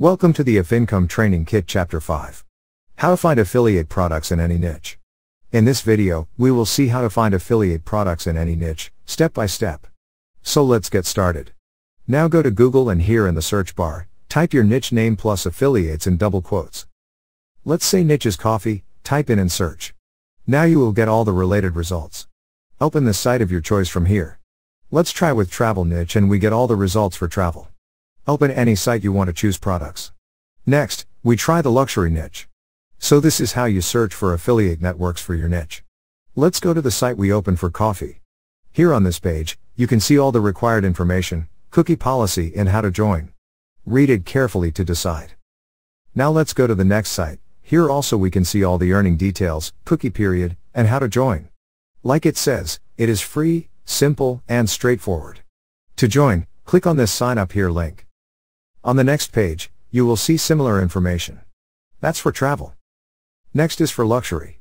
Welcome to the If Income Training Kit Chapter 5. How to find affiliate products in any niche. In this video, we will see how to find affiliate products in any niche, step by step. So let's get started. Now go to Google and here in the search bar, type your niche name plus affiliates in double quotes. Let's say niche is coffee, type in and search. Now you will get all the related results. Open the site of your choice from here. Let's try with travel niche and we get all the results for travel. Open any site you want to choose products. Next, we try the luxury niche. So this is how you search for affiliate networks for your niche. Let's go to the site we opened for coffee. Here on this page, you can see all the required information, cookie policy and how to join. Read it carefully to decide. Now let's go to the next site. Here also we can see all the earning details, cookie period, and how to join. Like it says, it is free, simple, and straightforward. To join, click on this sign up here link. On the next page, you will see similar information. That's for travel. Next is for luxury.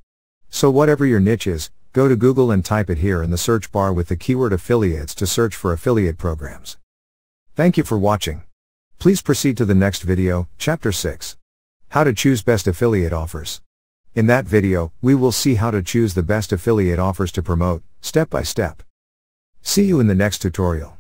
So whatever your niche is, go to Google and type it here in the search bar with the keyword affiliates to search for affiliate programs. Thank you for watching. Please proceed to the next video, Chapter 6. How to choose best affiliate offers. In that video, we will see how to choose the best affiliate offers to promote, step by step. See you in the next tutorial.